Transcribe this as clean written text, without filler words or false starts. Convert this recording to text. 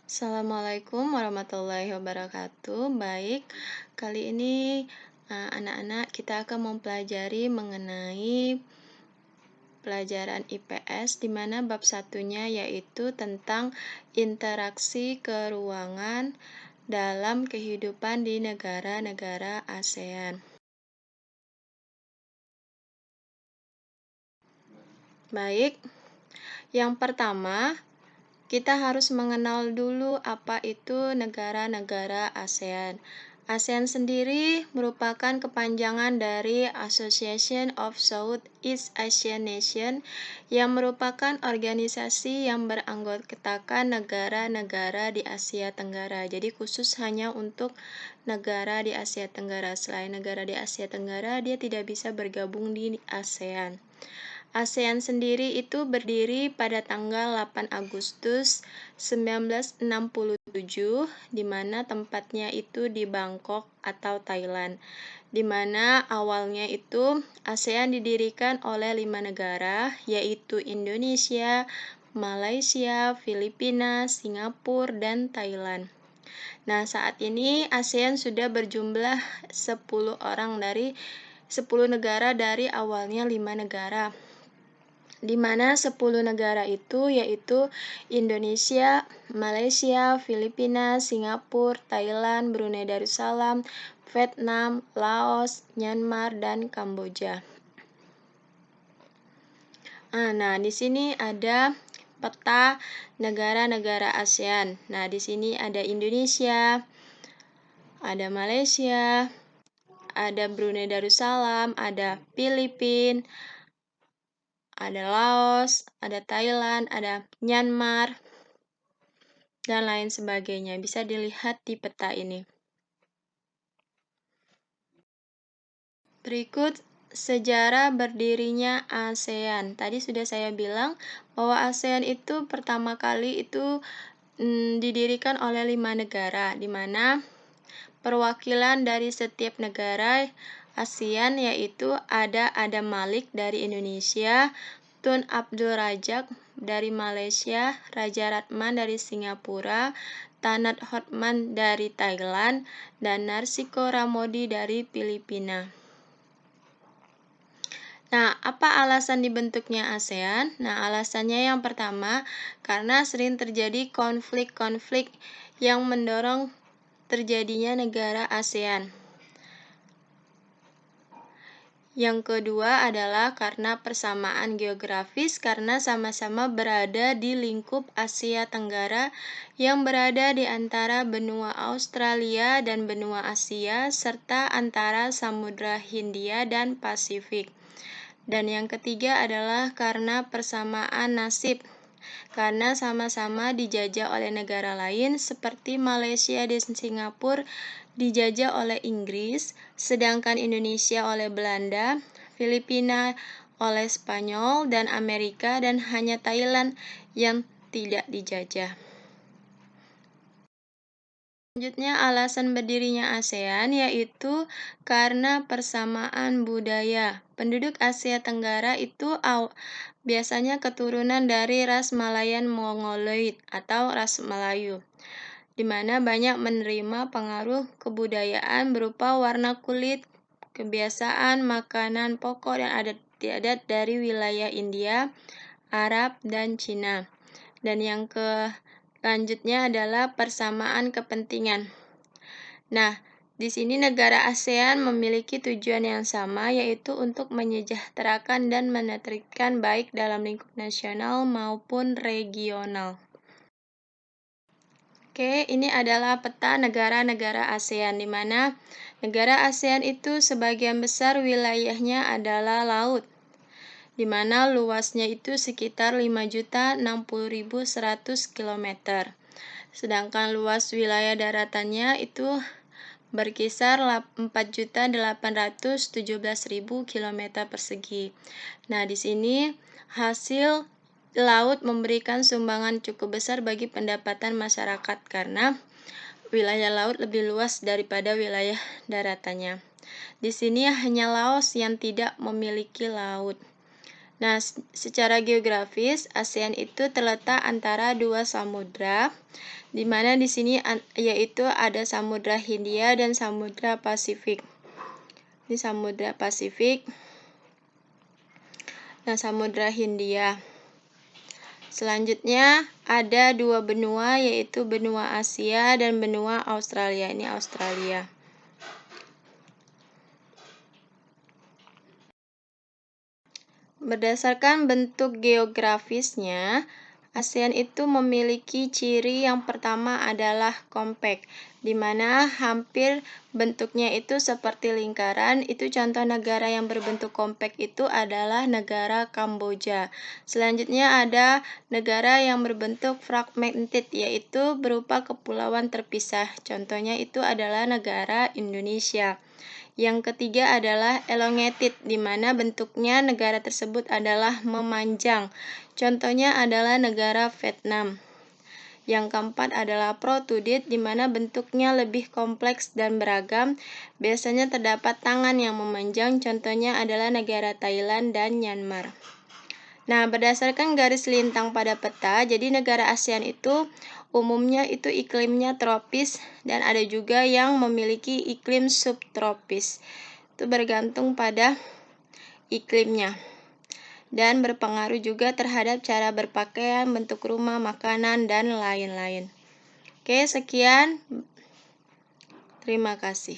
Assalamualaikum warahmatullahi wabarakatuh. Baik, kali ini anak-anak kita akan mempelajari mengenai pelajaran IPS di mana bab satunya yaitu tentang interaksi keruangan dalam kehidupan di negara-negara ASEAN. Baik, yang pertama kita harus mengenal dulu apa itu negara-negara ASEAN. ASEAN sendiri merupakan kepanjangan dari Association of Southeast Asian Nations yang merupakan organisasi yang beranggotakan negara-negara di Asia Tenggara. Jadi khusus hanya untuk negara di Asia Tenggara. Selain negara di Asia Tenggara, dia tidak bisa bergabung di ASEAN. ASEAN sendiri itu berdiri pada tanggal 8 Agustus 1967, di mana tempatnya itu di Bangkok atau Thailand, di mana awalnya itu ASEAN didirikan oleh 5 negara, yaitu Indonesia, Malaysia, Filipina, Singapura, dan Thailand. Nah, saat ini ASEAN sudah berjumlah 10 negara dari awalnya 5 negara, di mana 10 negara itu yaitu Indonesia, Malaysia, Filipina, Singapura, Thailand, Brunei Darussalam, Vietnam, Laos, Myanmar, dan Kamboja. Nah, di sini ada peta negara-negara ASEAN. Nah, di sini ada Indonesia, ada Malaysia, ada Brunei Darussalam, ada Filipina, ada Laos, ada Thailand, ada Myanmar, dan lain sebagainya. Bisa dilihat di peta ini. Berikut sejarah berdirinya ASEAN. Tadi sudah saya bilang bahwa ASEAN itu pertama kali itu didirikan oleh 5 negara, di mana perwakilan dari setiap negara ASEAN yaitu ada Adam Malik dari Indonesia, Tun Abdul Razak dari Malaysia, Raja Ratman dari Singapura, Tanat Hotman dari Thailand, dan Narsiko Ramodi dari Filipina. Nah, apa alasan dibentuknya ASEAN? Nah, alasannya yang pertama, karena sering terjadi konflik-konflik yang mendorong terjadinya negara ASEAN. Yang kedua adalah karena persamaan geografis, karena sama-sama berada di lingkup Asia Tenggara yang berada di antara benua Australia dan benua Asia, serta antara Samudra Hindia dan Pasifik. Dan yang ketiga adalah karena persamaan nasib, karena sama-sama dijajah oleh negara lain seperti Malaysia dan Singapura dijajah oleh Inggris, sedangkan Indonesia oleh Belanda, Filipina oleh Spanyol dan Amerika, dan hanya Thailand yang tidak dijajah. Selanjutnya, alasan berdirinya ASEAN yaitu karena persamaan budaya. Penduduk Asia Tenggara itu biasanya keturunan dari ras Malayan Mongoloid atau ras Melayu, di mana banyak menerima pengaruh kebudayaan berupa warna kulit, kebiasaan, makanan pokok, dan adat istiadat dari wilayah India, Arab, dan Cina. Dan yang selanjutnya adalah persamaan kepentingan. Nah, di sini negara ASEAN memiliki tujuan yang sama, yaitu untuk menyejahterakan dan menetrikkan baik dalam lingkup nasional maupun regional. Oke, ini adalah peta negara-negara ASEAN, di mana negara ASEAN itu sebagian besar wilayahnya adalah laut, di mana luasnya itu sekitar 5.060.100 km. Sedangkan luas wilayah daratannya itu berkisar 4.817.000 km persegi. Nah, di sini hasil laut memberikan sumbangan cukup besar bagi pendapatan masyarakat karena wilayah laut lebih luas daripada wilayah daratannya. Di sini hanya Laos yang tidak memiliki laut. Nah, secara geografis, ASEAN itu terletak antara dua samudra, di mana di sini yaitu ada Samudra Hindia dan Samudra Pasifik. Ini Samudra Pasifik. Nah, Samudra Hindia. Selanjutnya ada dua benua, yaitu benua Asia dan benua Australia. Ini Australia. Berdasarkan bentuk geografisnya, ASEAN itu memiliki ciri yang pertama adalah kompak, di mana hampir bentuknya itu seperti lingkaran. Itu contoh negara yang berbentuk kompak itu adalah negara Kamboja. Selanjutnya ada negara yang berbentuk fragmented, yaitu berupa kepulauan terpisah. Contohnya itu adalah negara Indonesia. Yang ketiga adalah elongated, di mana bentuknya negara tersebut adalah memanjang. Contohnya adalah negara Vietnam. Yang keempat adalah protruded, di mana bentuknya lebih kompleks dan beragam. Biasanya terdapat tangan yang memanjang. Contohnya adalah negara Thailand dan Myanmar. Nah, berdasarkan garis lintang pada peta, jadi negara ASEAN itu umumnya itu iklimnya tropis dan ada juga yang memiliki iklim subtropis. Itu bergantung pada iklimnya dan berpengaruh juga terhadap cara berpakaian, bentuk rumah, makanan, dan lain-lain. Oke, sekian. Terima kasih.